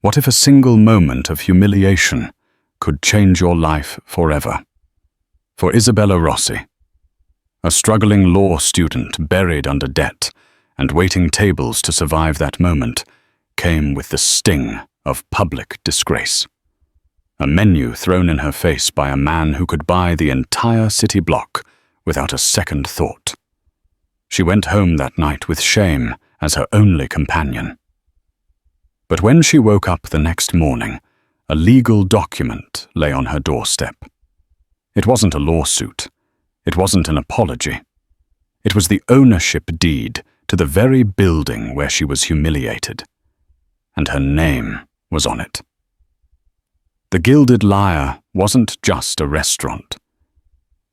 What if a single moment of humiliation could change your life forever? For Isabella Rossi, a struggling law student buried under debt and waiting tables to survive that moment, came with the sting of public disgrace. A menu thrown in her face by a man who could buy the entire city block without a second thought. She went home that night with shame as her only companion. But when she woke up the next morning, a legal document lay on her doorstep. It wasn't a lawsuit. It wasn't an apology. It was the ownership deed to the very building where she was humiliated. And her name was on it. The Gilded Lyre wasn't just a restaurant.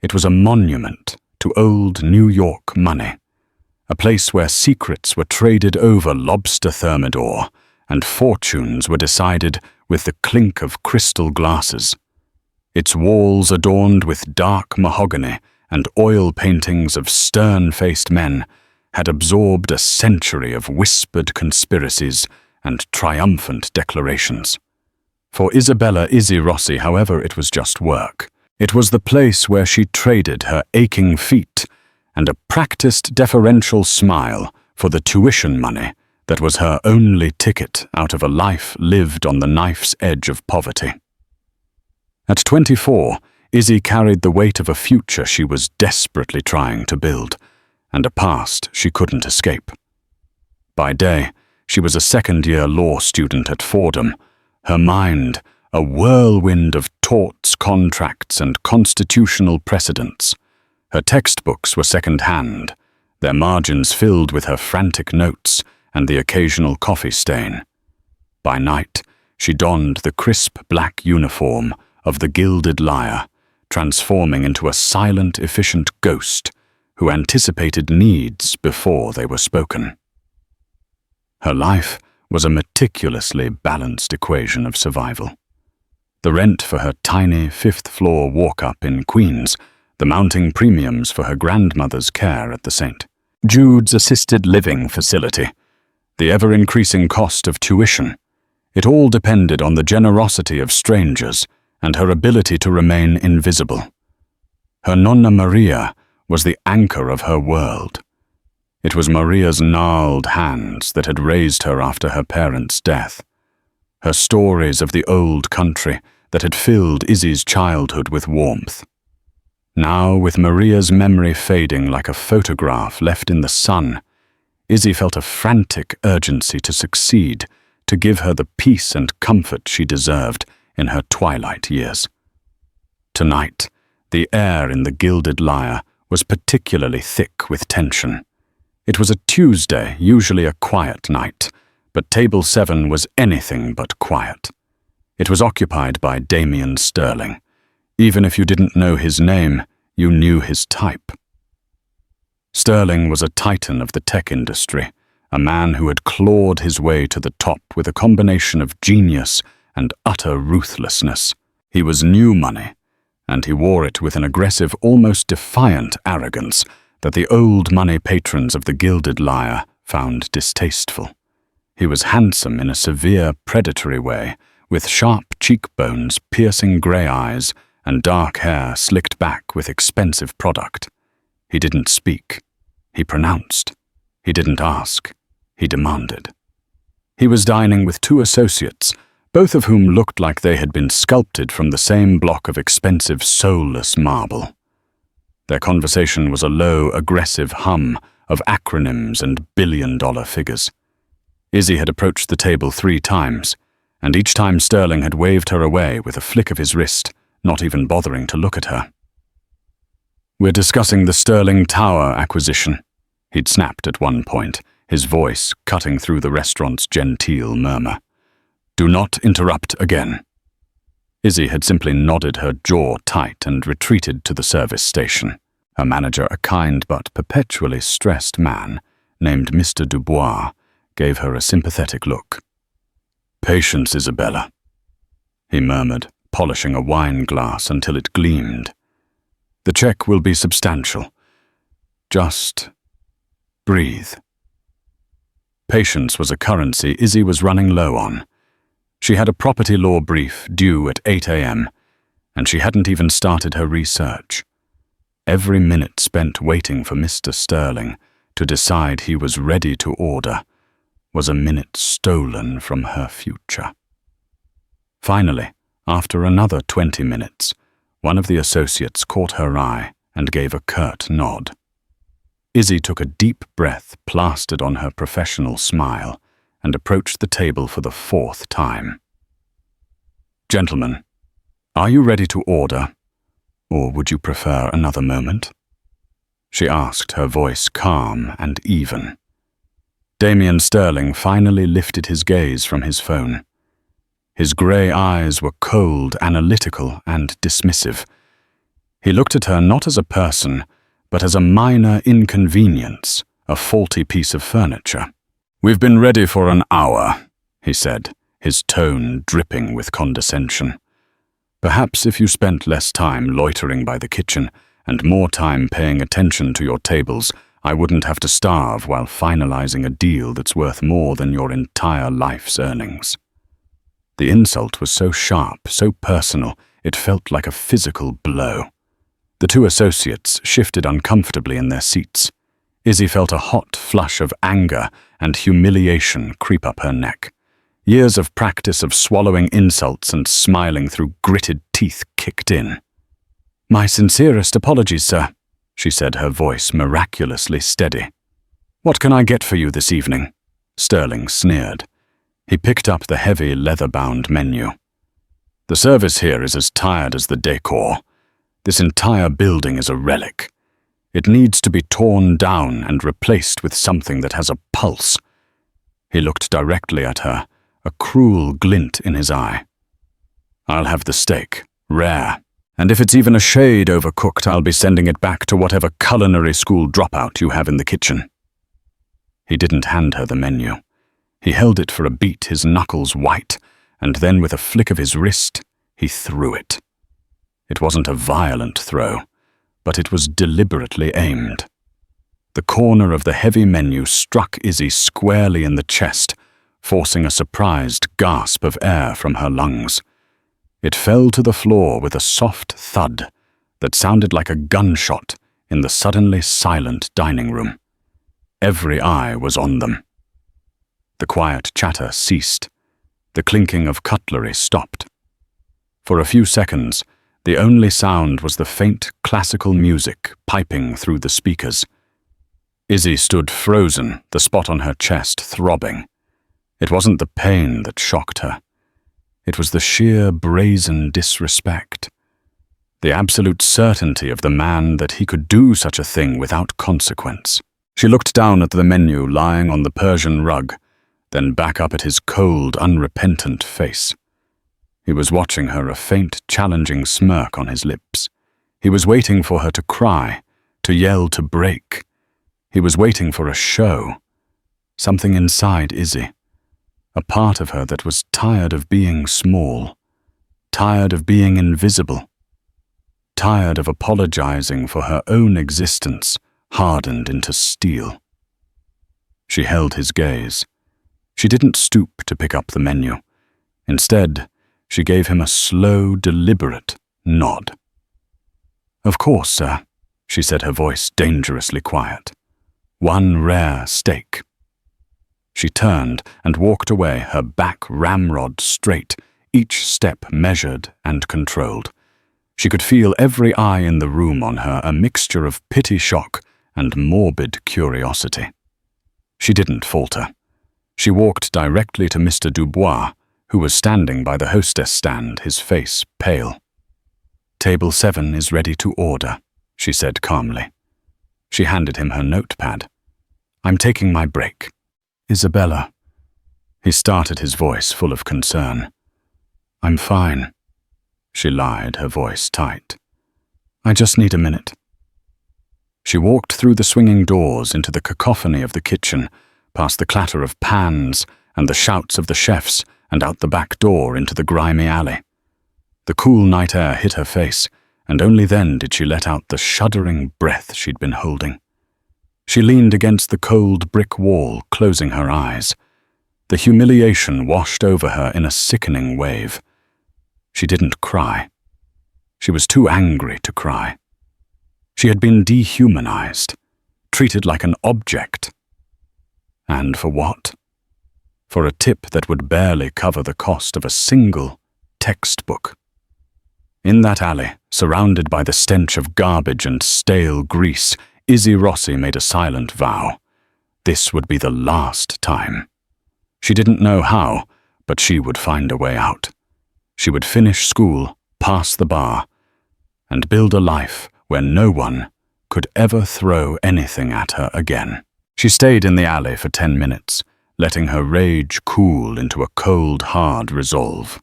It was a monument to old New York money, a place where secrets were traded over lobster thermidor and fortunes were decided with the clink of crystal glasses. Its walls adorned with dark mahogany and oil paintings of stern-faced men had absorbed a century of whispered conspiracies and triumphant declarations. For Isabella "Izzy" Rossi, however, it was just work. It was the place where she traded her aching feet and a practiced deferential smile for the tuition money that was her only ticket out of a life lived on the knife's edge of poverty. At 24, Izzy carried the weight of a future she was desperately trying to build, and a past she couldn't escape. By day, she was a second-year law student at Fordham, her mind a whirlwind of torts, contracts, and constitutional precedents. Her textbooks were second-hand, their margins filled with her frantic notes and the occasional coffee stain. By night, she donned the crisp black uniform of the Gilded Lyre, transforming into a silent, efficient ghost who anticipated needs before they were spoken. Her life was a meticulously balanced equation of survival. The rent for her tiny fifth-floor walk-up in Queens, the mounting premiums for her grandmother's care at the St. Jude's assisted living facility, the ever-increasing cost of tuition. It all depended on the generosity of strangers and her ability to remain invisible. Her Nonna Maria was the anchor of her world. It was Maria's gnarled hands that had raised her after her parents' death. Her stories of the old country that had filled Izzy's childhood with warmth. Now, with Maria's memory fading like a photograph left in the sun, Izzy felt a frantic urgency to succeed, to give her the peace and comfort she deserved in her twilight years. Tonight, the air in the Gilded Lyre was particularly thick with tension. It was a Tuesday, usually a quiet night, but Table 7 was anything but quiet. It was occupied by Damian Sterling. Even if you didn't know his name, you knew his type. Sterling was a titan of the tech industry, a man who had clawed his way to the top with a combination of genius and utter ruthlessness. He was new money, and he wore it with an aggressive, almost defiant arrogance that the old money patrons of the Gilded Lyre found distasteful. He was handsome in a severe, predatory way, with sharp cheekbones, piercing grey eyes, and dark hair slicked back with expensive product. He didn't speak. He pronounced. He didn't ask. He demanded. He was dining with two associates, both of whom looked like they had been sculpted from the same block of expensive, soulless marble. Their conversation was a low, aggressive hum of acronyms and billion-dollar figures. Izzy had approached the table 3 times, and each time Sterling had waved her away with a flick of his wrist, not even bothering to look at her. "We're discussing the Sterling Tower acquisition," he'd snapped at one point, his voice cutting through the restaurant's genteel murmur. "Do not interrupt again." Izzy had simply nodded her jaw tight and retreated to the service station. Her manager, a kind but perpetually stressed man named Mr. Dubois, gave her a sympathetic look. "Patience, Isabella," he murmured, polishing a wine glass until it gleamed. "The check will be substantial. Just breathe." Patience was a currency Izzy was running low on. She had a property law brief due at 8 a.m., and she hadn't even started her research. Every minute spent waiting for Mr. Sterling to decide he was ready to order was a minute stolen from her future. Finally, after another 20 minutes, one of the associates caught her eye and gave a curt nod. Izzy took a deep breath plastered on her professional smile and approached the table for the 4th time. "Gentlemen, are you ready to order, or would you prefer another moment?" she asked, her voice calm and even. Damien Sterling finally lifted his gaze from his phone. His grey eyes were cold, analytical, and dismissive. He looked at her not as a person, but as a minor inconvenience, a faulty piece of furniture. "We've been ready for an hour," he said, his tone dripping with condescension. "Perhaps if you spent less time loitering by the kitchen and more time paying attention to your tables, I wouldn't have to starve while finalizing a deal that's worth more than your entire life's earnings." The insult was so sharp, so personal, it felt like a physical blow. The two associates shifted uncomfortably in their seats. Izzy felt a hot flush of anger and humiliation creep up her neck. Years of practice of swallowing insults and smiling through gritted teeth kicked in. "My sincerest apologies, sir," she said, her voice miraculously steady. "What can I get for you this evening?" Sterling sneered. He picked up the heavy leather-bound menu. "The service here is as tired as the decor. This entire building is a relic. It needs to be torn down and replaced with something that has a pulse." He looked directly at her, a cruel glint in his eye. "I'll have the steak, rare, and if it's even a shade overcooked, I'll be sending it back to whatever culinary school dropout you have in the kitchen." He didn't hand her the menu. He held it for a beat, his knuckles white, and then with a flick of his wrist, he threw it. It wasn't a violent throw, but it was deliberately aimed. The corner of the heavy menu struck Izzy squarely in the chest, forcing a surprised gasp of air from her lungs. It fell to the floor with a soft thud that sounded like a gunshot in the suddenly silent dining room. Every eye was on them. The quiet chatter ceased. The clinking of cutlery stopped. For a few seconds, the only sound was the faint classical music piping through the speakers. Izzy stood frozen, the spot on her chest throbbing. It wasn't the pain that shocked her. It was the sheer brazen disrespect. The absolute certainty of the man that he could do such a thing without consequence. She looked down at the menu lying on the Persian rug, then back up at his cold, unrepentant face. He was watching her, a faint, challenging smirk on his lips. He was waiting for her to cry, to yell, to break. He was waiting for a show. Something inside Izzy. A part of her that was tired of being small, tired of being invisible, tired of apologizing for her own existence, hardened into steel. She held his gaze. She didn't stoop to pick up the menu. Instead, she gave him a slow, deliberate nod. "Of course, sir," she said, her voice dangerously quiet. "One rare steak." She turned and walked away, her back ramrod straight, each step measured and controlled. She could feel every eye in the room on her, a mixture of pity shock and morbid curiosity. She didn't falter. She walked directly to Mr. Dubois, who was standing by the hostess stand, his face pale. "Table 7 is ready to order," she said calmly. She handed him her notepad. "I'm taking my break. Isabella." He started, his voice full of concern. "I'm fine," she lied, her voice tight. "I just need a minute." She walked through the swinging doors into the cacophony of the kitchen, past the clatter of pans and the shouts of the chefs, and out the back door into the grimy alley. The cool night air hit her face, and only then did she let out the shuddering breath she'd been holding. She leaned against the cold brick wall, closing her eyes. The humiliation washed over her in a sickening wave. She didn't cry. She was too angry to cry. She had been dehumanized, treated like an object. And for what? For a tip that would barely cover the cost of a single textbook. In that alley, surrounded by the stench of garbage and stale grease, Izzy Rossi made a silent vow. This would be the last time. She didn't know how, but she would find a way out. She would finish school, pass the bar, and build a life where no one could ever throw anything at her again. She stayed in the alley for 10 minutes, letting her rage cool into a cold, hard resolve.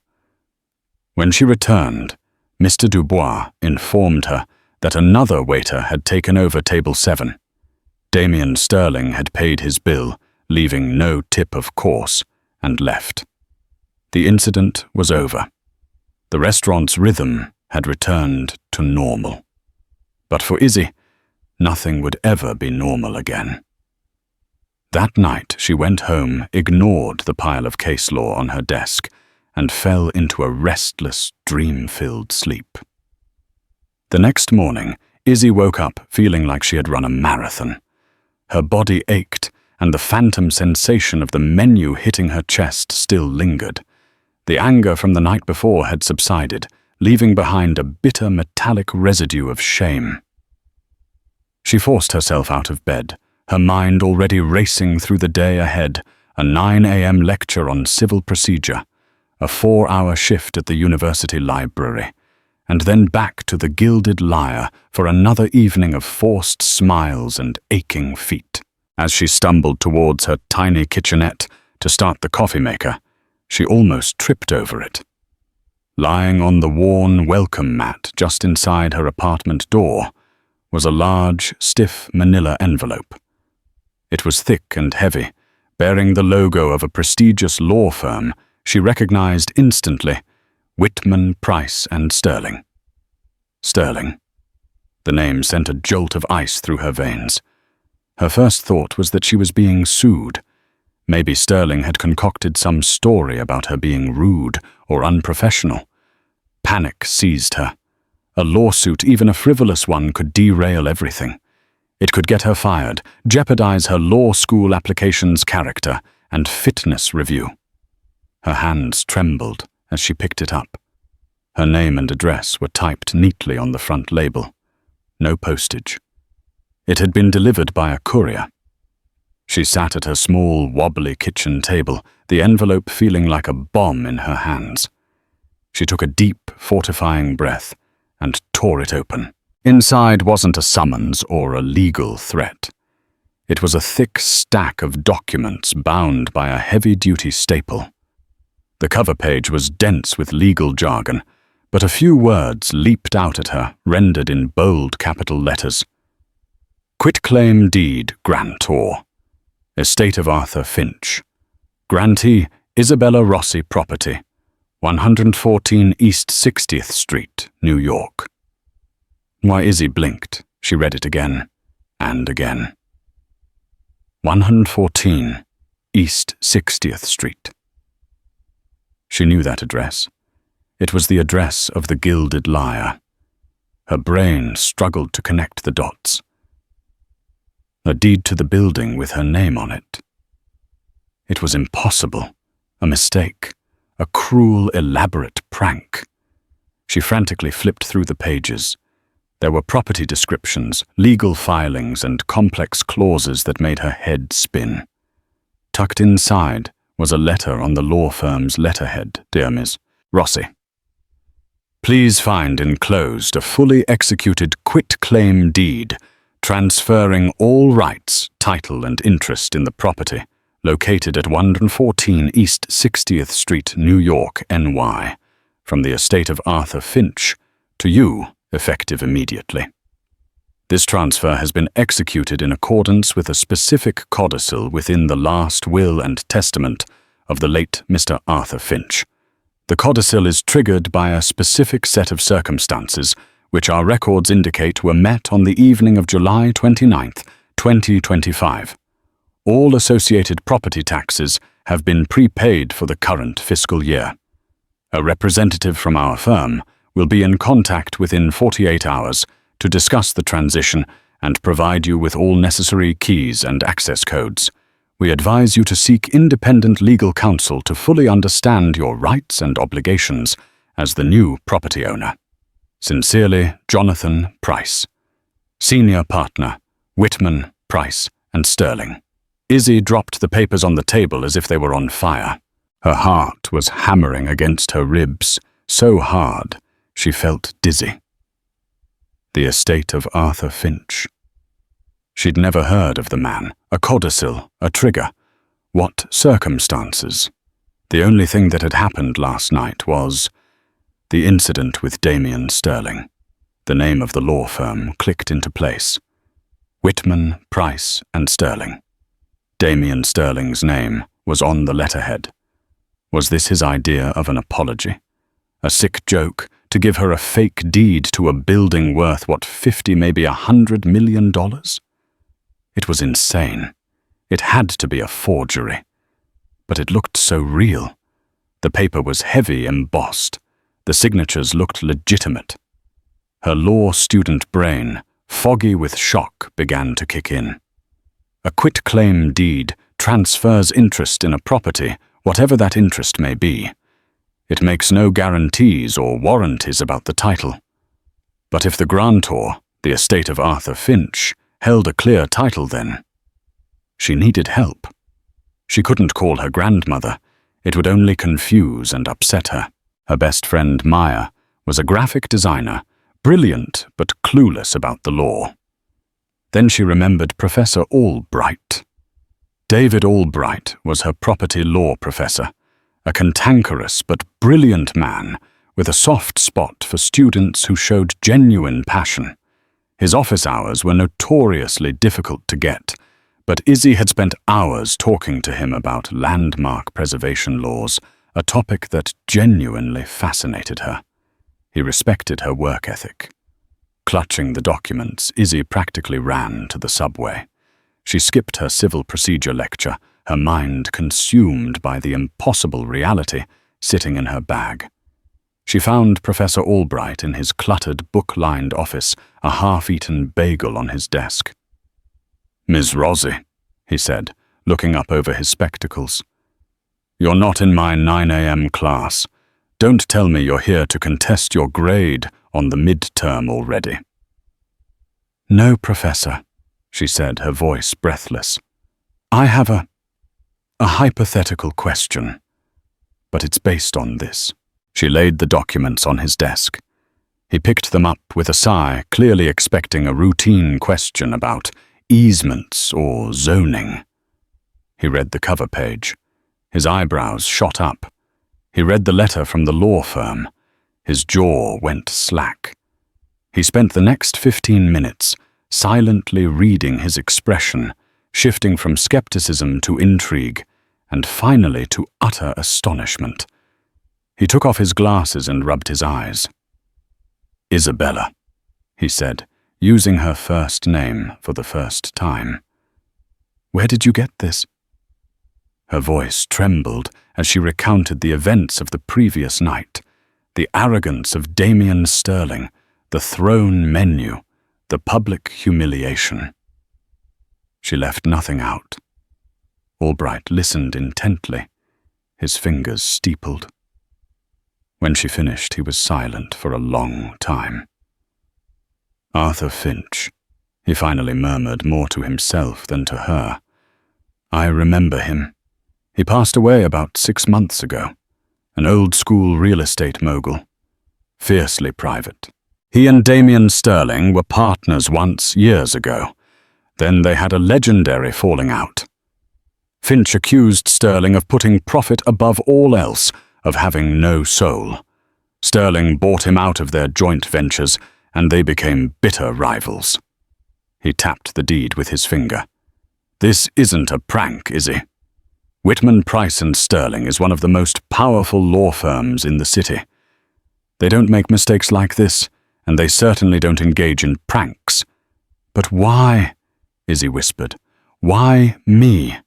When she returned, Mr. Dubois informed her that another waiter had taken over table 7. Damien Sterling had paid his bill, leaving no tip of course, and left. The incident was over. The restaurant's rhythm had returned to normal. But for Izzy, nothing would ever be normal again. That night she went home, ignored the pile of case law on her desk, and fell into a restless, dream-filled sleep. The next morning, Izzy woke up feeling like she had run a marathon. Her body ached, and the phantom sensation of the menu hitting her chest still lingered. The anger from the night before had subsided, leaving behind a bitter metallic residue of shame. She forced herself out of bed, her mind already racing through the day ahead, a 9 a.m. lecture on civil procedure, a 4-hour shift at the university library, and then back to the Gilded Lyre for another evening of forced smiles and aching feet. As she stumbled towards her tiny kitchenette to start the coffee maker, she almost tripped over it. Lying on the worn welcome mat just inside her apartment door was a large, stiff manila envelope. It was thick and heavy, bearing the logo of a prestigious law firm she recognized instantly: Whitman, Price and Sterling. Sterling. The name sent a jolt of ice through her veins. Her first thought was that she was being sued. Maybe Sterling had concocted some story about her being rude or unprofessional. Panic seized her. A lawsuit, even a frivolous one, could derail everything. It could get her fired, jeopardize her law school application's character and fitness review. Her hands trembled as she picked it up. Her name and address were typed neatly on the front label. No postage. It had been delivered by a courier. She sat at her small, wobbly kitchen table, the envelope feeling like a bomb in her hands. She took a deep, fortifying breath and tore it open. Inside wasn't a summons or a legal threat. It was a thick stack of documents bound by a heavy-duty staple. The cover page was dense with legal jargon, but a few words leaped out at her, rendered in bold capital letters. Quitclaim deed grantor. Estate of Arthur Finch. Grantee Isabella Rossi property. 114 East 60th Street, New York. Why, Izzy blinked. She read it again and again. 114 East 60th Street. She knew that address. It was the address of the Gilded Lyre. Her brain struggled to connect the dots. A deed to the building with her name on it. It was impossible. A mistake. A cruel, elaborate prank. She frantically flipped through the pages. There were property descriptions, legal filings, and complex clauses that made her head spin. Tucked inside was a letter on the law firm's letterhead: Dear Ms. Rossi. Please find enclosed a fully executed quitclaim deed transferring all rights, title, and interest in the property located at 114 East 60th Street, New York, NY, from the estate of Arthur Finch to you, effective immediately. This transfer has been executed in accordance with a specific codicil within the last will and testament of the late Mr. Arthur Finch. The codicil is triggered by a specific set of circumstances which our records indicate were met on the evening of July 29th, 2025. All associated property taxes have been prepaid for the current fiscal year. A representative from our firm will be in contact within 48 hours to discuss the transition and provide you with all necessary keys and access codes. We advise you to seek independent legal counsel to fully understand your rights and obligations as the new property owner. Sincerely, Jonathan Price. Senior Partner, Whitman, Price and Sterling. Izzy dropped the papers on the table as if they were on fire. Her heart was hammering against her ribs, so hard she felt dizzy. The estate of Arthur Finch. She'd never heard of the man, a codicil, a trigger. What circumstances? The only thing that had happened last night was the incident with Damien Sterling. The name of the law firm clicked into place. Whitman, Price and Sterling. Damien Sterling's name was on the letterhead. Was this his idea of an apology? A sick joke to give her a fake deed to a building worth, what, $50, maybe $100 million? It was insane. It had to be a forgery. But it looked so real. The paper was heavy embossed. The signatures looked legitimate. Her law student brain, foggy with shock, began to kick in. A quitclaim deed transfers interest in a property, whatever that interest may be. It makes no guarantees or warranties about the title. But if the grantor, the estate of Arthur Finch, held a clear title then, she needed help. She couldn't call her grandmother. It would only confuse and upset her. Her best friend, Maya, was a graphic designer, brilliant but clueless about the law. Then she remembered Professor Albright. David Albright was her property law professor, a cantankerous but brilliant man with a soft spot for students who showed genuine passion. His office hours were notoriously difficult to get, but Izzy had spent hours talking to him about landmark preservation laws, a topic that genuinely fascinated her. He respected her work ethic. Clutching the documents, Izzy practically ran to the subway. She skipped her civil procedure lecture, her mind consumed by the impossible reality sitting in her bag. She found Professor Albright in his cluttered, book-lined office, a half-eaten bagel on his desk. "Ms. Rossi," he said, looking up over his spectacles. "You're not in my 9 a.m. class. Don't tell me you're here to contest your grade on the midterm already." "No, Professor," she said, her voice breathless. "I have a hypothetical question, but it's based on this." She laid the documents on his desk. He picked them up with a sigh, clearly expecting a routine question about easements or zoning. He read the cover page. His eyebrows shot up. He read the letter from the law firm. His jaw went slack. He spent the next 15 minutes silently reading his expression, shifting from skepticism to intrigue, and finally to utter astonishment. He took off his glasses and rubbed his eyes. "Isabella," he said, using her first name for the first time. "Where did you get this?" Her voice trembled as she recounted the events of the previous night, the arrogance of Damien Sterling, the throne menu, the public humiliation. She left nothing out. Albright listened intently, his fingers steepled. When she finished, he was silent for a long time. "Arthur Finch," he finally murmured, more to himself than to her. "I remember him. He passed away about 6 months ago. An old-school real estate mogul. Fiercely private. He and Damien Sterling were partners once, years ago. Then they had a legendary falling out. Finch accused Sterling of putting profit above all else, of having no soul. Sterling bought him out of their joint ventures, and they became bitter rivals." He tapped the deed with his finger. "This isn't a prank, is he? Whitman, Price and Sterling is one of the most powerful law firms in the city. They don't make mistakes like this, and they certainly don't engage in pranks. But why?" Izzy whispered. Why me?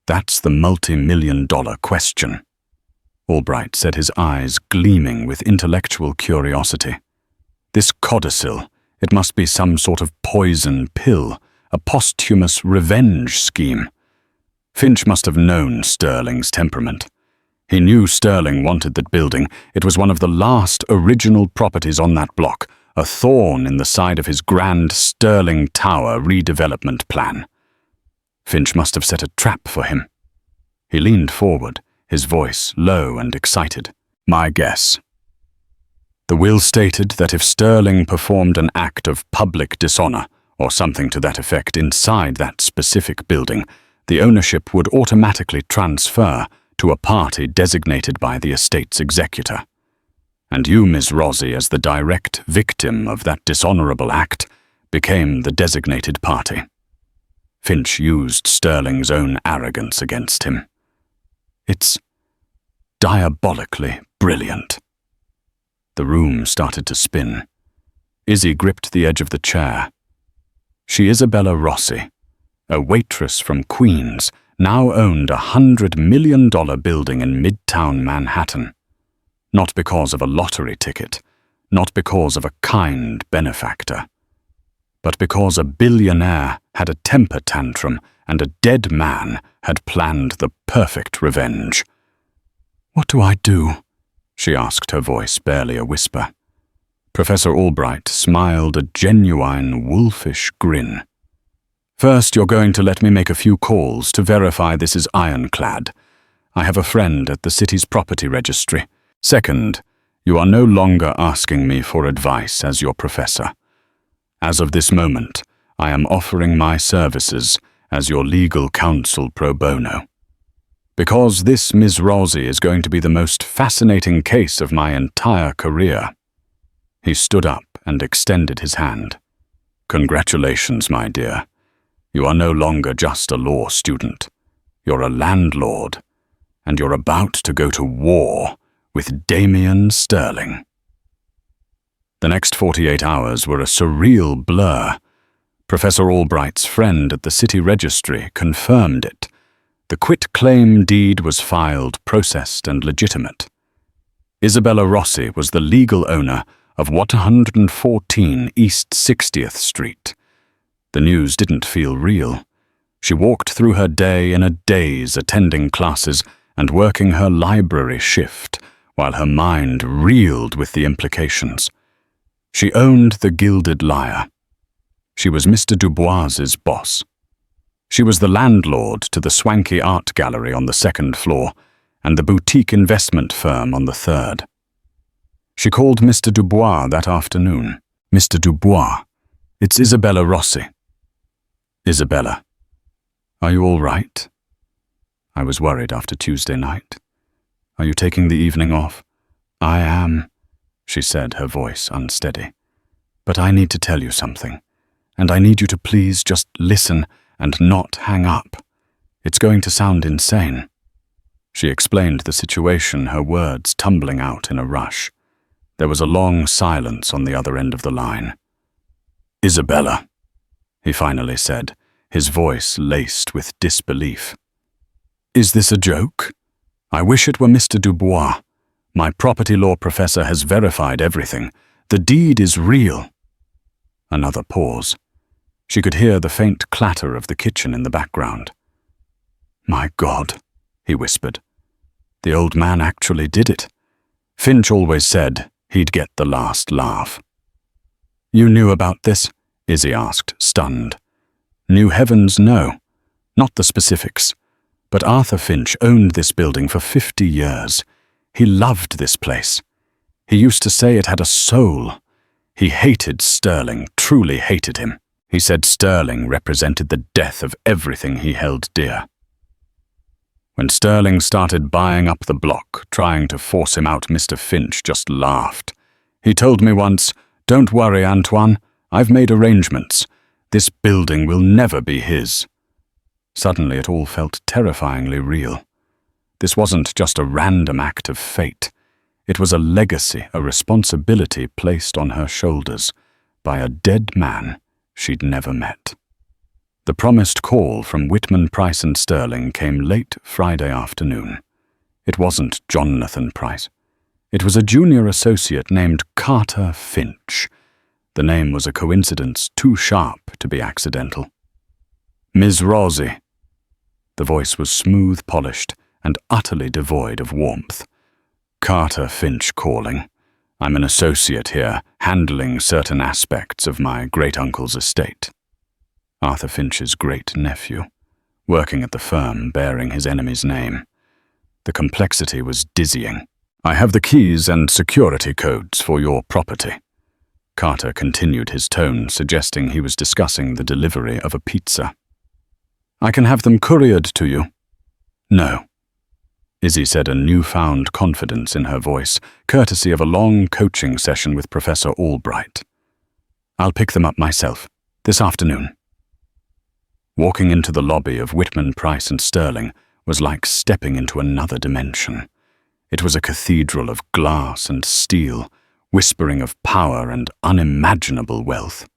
That's the multi-million-dollar question. Albright said, his eyes gleaming with intellectual curiosity. This codicil, it must be some sort of poison pill, a posthumous revenge scheme. Finch must have known Sterling's temperament. He knew Sterling wanted that building. It was one of the last original properties on that block, a thorn in the side of his grand Sterling Tower redevelopment plan. Finch must have set a trap for him. He leaned forward, his voice low and excited. My guess. The will stated that if Sterling performed an act of public dishonor, or something to that effect, inside that specific building, the ownership would automatically transfer to a party designated by the estate's executor. And you, Ms. Rossi, as the direct victim of that dishonorable act, became the designated party. Finch used Sterling's own arrogance against him. It's diabolically brilliant. The room started to spin. Izzy gripped the edge of the chair. She, Isabella Rossi, a waitress from Queens, now owned $100 million building in Midtown Manhattan. Not because of a lottery ticket, not because of a kind benefactor, but because a billionaire had a temper tantrum and a dead man had planned the perfect revenge. What do I do? She asked, her voice barely a whisper. Professor Albright smiled a genuine wolfish grin. First, you're going to let me make a few calls to verify this is ironclad. I have a friend at the city's property registry. Second, you are no longer asking me for advice as your professor. As of this moment, I am offering my services as your legal counsel pro bono. Because this Ms. Rossi is going to be the most fascinating case of my entire career. He stood up and extended his hand. Congratulations, my dear. You are no longer just a law student. You're a landlord, and you're about to go to war with Damian Sterling. The next 48 hours were a surreal blur. Professor Albright's friend at the city registry confirmed it. The quitclaim deed was filed, processed, and legitimate. Isabella Rossi was the legal owner of 114 East 60th Street. The news didn't feel real. She walked through her day in a daze, attending classes and working her library shift, while her mind reeled with the implications. She owned the Gilded Lyre. She was Mr. Dubois's boss. She was the landlord to the swanky art gallery on the second floor and the boutique investment firm on the third. She called Mr. Dubois that afternoon. Mr. Dubois, it's Isabella Rossi. Isabella, are you all right? I was worried after Tuesday night. Are you taking the evening off? I am, she said, her voice unsteady. But I need to tell you something, and I need you to please just listen and not hang up. It's going to sound insane. She explained the situation, her words tumbling out in a rush. There was a long silence on the other end of the line. Isabella, he finally said, his voice laced with disbelief. Is this a joke? I wish it were Mr. Dubois. My property law professor has verified everything. The deed is real. Another pause. She could hear the faint clatter of the kitchen in the background. My God, he whispered. The old man actually did it. Finch always said he'd get the last laugh. You knew about this? Izzy asked, stunned. Knew heavens, no. Not the specifics. But Arthur Finch owned this building for 50 years. He loved this place. He used to say it had a soul. He hated Sterling, truly hated him. He said Sterling represented the death of everything he held dear. When Sterling started buying up the block, trying to force him out, Mr. Finch just laughed. He told me once, "Don't worry, Antoine, I've made arrangements. This building will never be his." Suddenly it all felt terrifyingly real. This wasn't just a random act of fate. It was a legacy, a responsibility placed on her shoulders by a dead man she'd never met. The promised call from Whitman, Price and Sterling came late Friday afternoon. It wasn't Jonathan Price. It was a junior associate named Carter Finch. The name was a coincidence too sharp to be accidental. "Ms. Rosie." The voice was smooth, polished, and utterly devoid of warmth. "Carter Finch calling. I'm an associate here, handling certain aspects of my great-uncle's estate." Arthur Finch's great-nephew, working at the firm bearing his enemy's name. The complexity was dizzying. "I have the keys and security codes for your property." Carter continued his tone, suggesting he was discussing the delivery of a pizza. "I can have them couriered to you." "No." Izzy said, a newfound confidence in her voice, courtesy of a long coaching session with Professor Albright. "I'll pick them up myself, this afternoon." Walking into the lobby of Whitman, Price and Sterling was like stepping into another dimension. It was a cathedral of glass and steel, whispering of power and unimaginable wealth.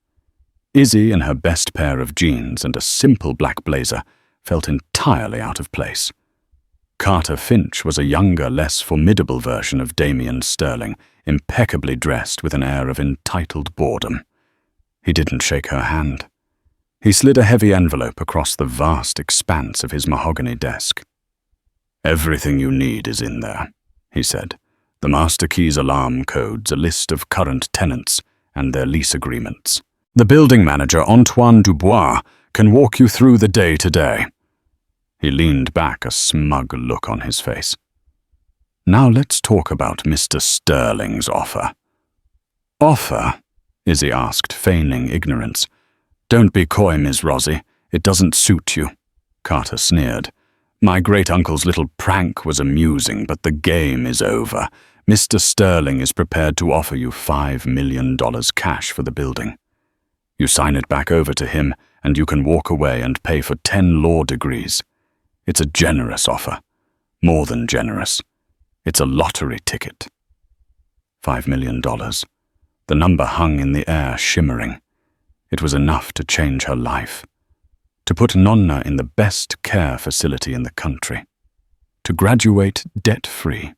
Izzy, in her best pair of jeans and a simple black blazer, felt entirely out of place. Carter Finch was a younger, less formidable version of Damien Sterling, impeccably dressed with an air of entitled boredom. He didn't shake her hand. He slid a heavy envelope across the vast expanse of his mahogany desk. "Everything you need is in there," he said. "The master key's alarm codes, a list of current tenants, and their lease agreements. The building manager, Antoine Dubois, can walk you through the day-to-day." He leaned back, a smug look on his face. "Now let's talk about Mr. Sterling's offer." "Offer?" Izzy asked, feigning ignorance. "Don't be coy, Ms. Rosie. It doesn't suit you," Carter sneered. "My great-uncle's little prank was amusing, but the game is over. Mr. Sterling is prepared to offer you $5 million cash for the building. You sign it back over to him, and you can walk away and pay for 10 law degrees. It's a generous offer. More than generous. It's a lottery ticket." $5 million. The number hung in the air, shimmering. It was enough to change her life. To put Nonna in the best care facility in the country. To graduate debt-free.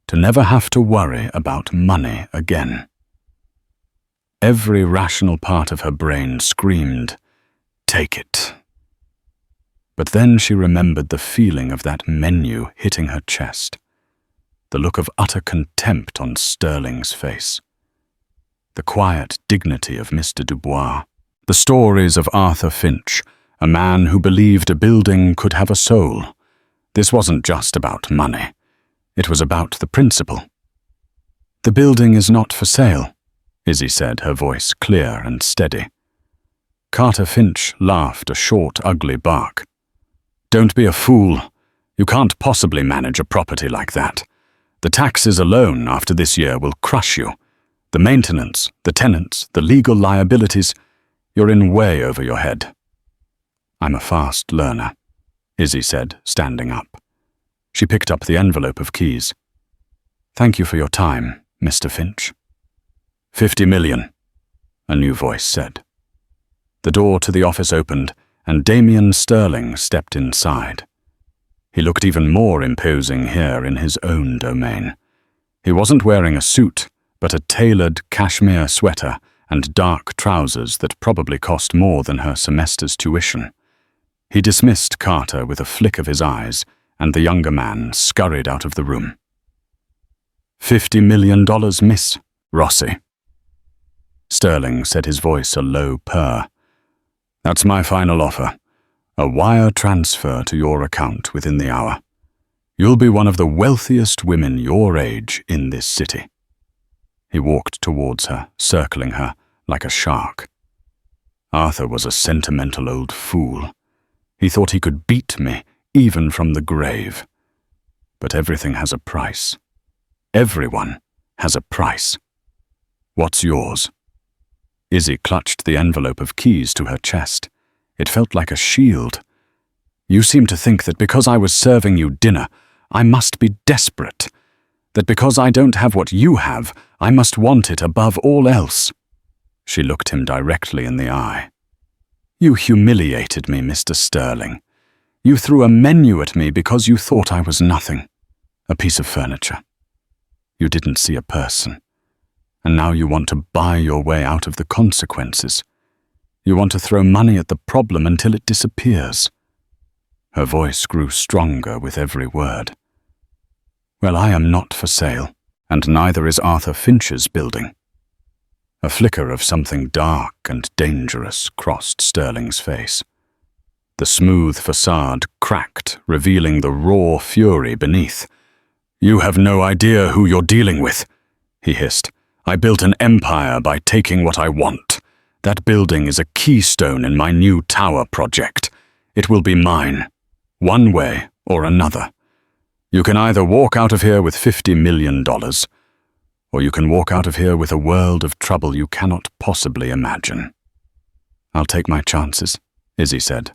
To never have to worry about money again. Every rational part of her brain screamed, "Take it." But then she remembered the feeling of that menu hitting her chest. The look of utter contempt on Sterling's face. The quiet dignity of Mr. Dubois. The stories of Arthur Finch, a man who believed a building could have a soul. This wasn't just about money. It was about the principle. "The building is not for sale," Izzy said, her voice clear and steady. Carter Finch laughed a short, ugly bark. "Don't be a fool. You can't possibly manage a property like that. The taxes alone after this year will crush you. The maintenance, the tenants, the legal liabilities, you're in way over your head." "I'm a fast learner," Izzy said, standing up. She picked up the envelope of keys. "Thank you for your time, Mr. Finch." $50 million, a new voice said. The door to the office opened, and Damien Sterling stepped inside. He looked even more imposing here in his own domain. He wasn't wearing a suit, but a tailored cashmere sweater and dark trousers that probably cost more than her semester's tuition. He dismissed Carter with a flick of his eyes, and the younger man scurried out of the room. $50 million, Miss Rossi." Sterling said, his voice a low purr. "That's my final offer. A wire transfer to your account within the hour. You'll be one of the wealthiest women your age in this city." He walked towards her, circling her like a shark. Arthur was a sentimental old fool. He thought he could beat me, even from the grave. But everything has a price. Everyone has a price. What's yours? Izzy clutched the envelope of keys to her chest. It felt like a shield. You seem to think that because I was serving you dinner, I must be desperate. That because I don't have what you have, I must want it above all else. She looked him directly in the eye. You humiliated me, Mr. Sterling. You threw a menu at me because you thought I was nothing, a piece of furniture. You didn't see a person, and now you want to buy your way out of the consequences. You want to throw money at the problem until it disappears." Her voice grew stronger with every word. "Well, I am not for sale, and neither is Arthur Finch's building." A flicker of something dark and dangerous crossed Sterling's face. The smooth facade cracked, revealing the raw fury beneath. "You have no idea who you're dealing with," he hissed. "I built an empire by taking what I want. That building is a keystone in my new tower project. It will be mine, one way or another. You can either walk out of here with $50 million, or you can walk out of here with a world of trouble you cannot possibly imagine." "I'll take my chances," Izzy said.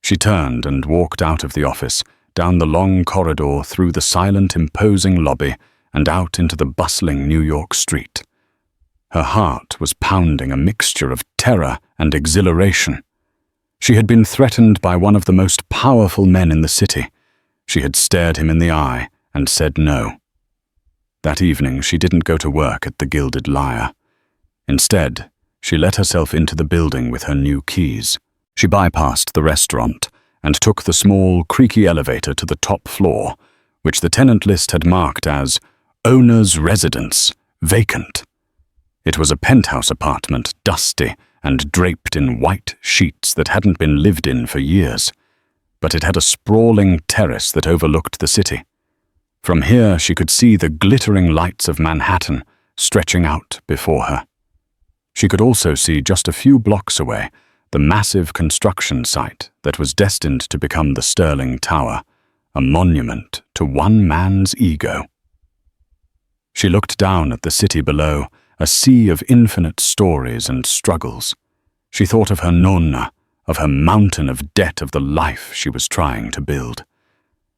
She turned and walked out of the office, down the long corridor, through the silent, imposing lobby, and out into the bustling New York street. Her heart was pounding a mixture of terror and exhilaration. She had been threatened by one of the most powerful men in the city. She had stared him in the eye and said no. That evening she didn't go to work at the Gilded Lyre. Instead, she let herself into the building with her new keys. She bypassed the restaurant and took the small, creaky elevator to the top floor, which the tenant list had marked as "Owner's Residence, Vacant." It was a penthouse apartment, dusty and draped in white sheets that hadn't been lived in for years, but it had a sprawling terrace that overlooked the city. From here she could see the glittering lights of Manhattan stretching out before her. She could also see just a few blocks away the massive construction site that was destined to become the Sterling Tower, a monument to one man's ego. She looked down at the city below, a sea of infinite stories and struggles. She thought of her nonna, of her mountain of debt, of the life she was trying to build.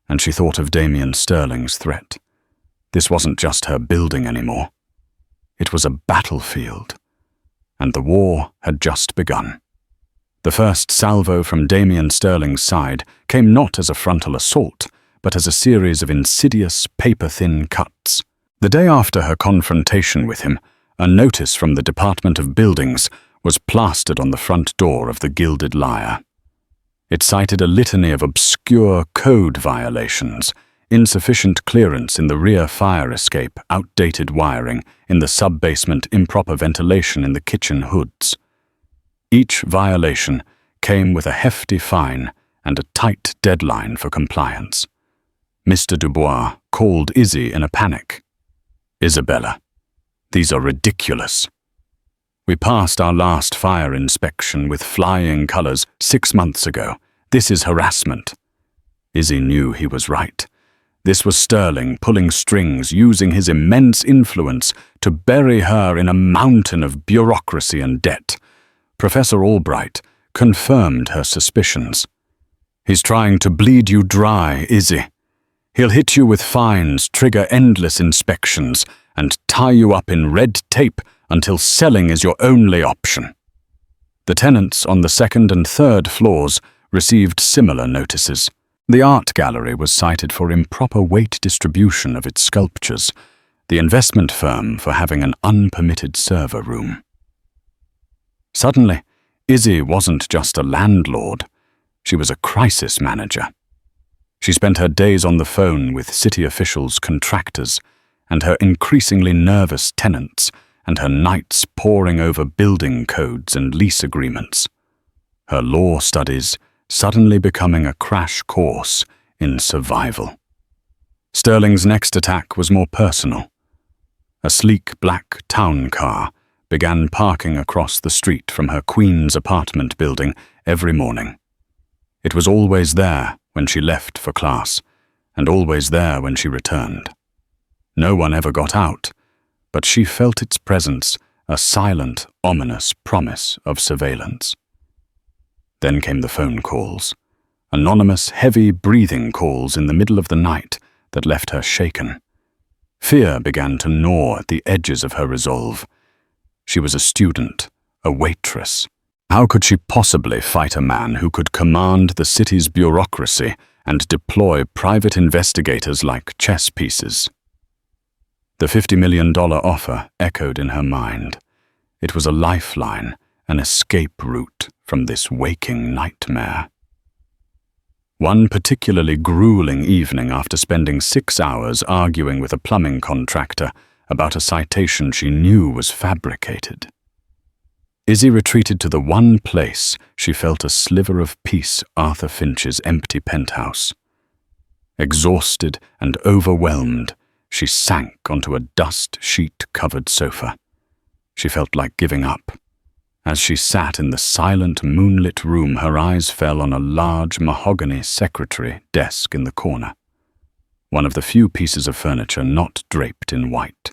And she thought of Damien Sterling's threat. This wasn't just her building anymore. It was a battlefield, and the war had just begun. The first salvo from Damien Sterling's side came not as a frontal assault, but as a series of insidious, paper-thin cuts. The day after her confrontation with him, a notice from the Department of Buildings was plastered on the front door of the Gilded Lyre. It cited a litany of obscure code violations, insufficient clearance in the rear fire escape, outdated wiring in the sub-basement, improper ventilation in the kitchen hoods. Each violation came with a hefty fine and a tight deadline for compliance. Mr. Dubois called Izzy in a panic. "Isabella, these are ridiculous. We passed our last fire inspection with flying colors 6 months ago. This is harassment." Izzy knew he was right. This was Sterling pulling strings, using his immense influence to bury her in a mountain of bureaucracy and debt. Professor Albright confirmed her suspicions. "He's trying to bleed you dry, Izzy. He'll hit you with fines, trigger endless inspections, and tie you up in red tape until selling is your only option." The tenants on the second and third floors received similar notices. The art gallery was cited for improper weight distribution of its sculptures, the investment firm for having an unpermitted server room. Suddenly, Izzy wasn't just a landlord. She was a crisis manager. She spent her days on the phone with city officials, contractors, and her increasingly nervous tenants, and her nights poring over building codes and lease agreements. Her law studies suddenly becoming a crash course in survival. Sterling's next attack was more personal. A sleek black town car began parking across the street from her Queens apartment building every morning. It was always there when she left for class, and always there when she returned. No one ever got out, but she felt its presence, a silent, ominous promise of surveillance. Then came the phone calls, anonymous, heavy breathing calls in the middle of the night that left her shaken. Fear began to gnaw at the edges of her resolve. She was a student, a waitress, How could she possibly fight a man who could command the city's bureaucracy and deploy private investigators like chess pieces? The $50 million offer echoed in her mind. It was a lifeline, an escape route from this waking nightmare. One particularly grueling evening, after spending 6 hours arguing with a plumbing contractor about a citation she knew was fabricated, Izzy retreated to the one place she felt a sliver of peace: Arthur Finch's empty penthouse. Exhausted and overwhelmed, she sank onto a dust sheet-covered sofa. She felt like giving up. As she sat in the silent, moonlit room, her eyes fell on a large mahogany secretary desk in the corner, one of the few pieces of furniture not draped in white.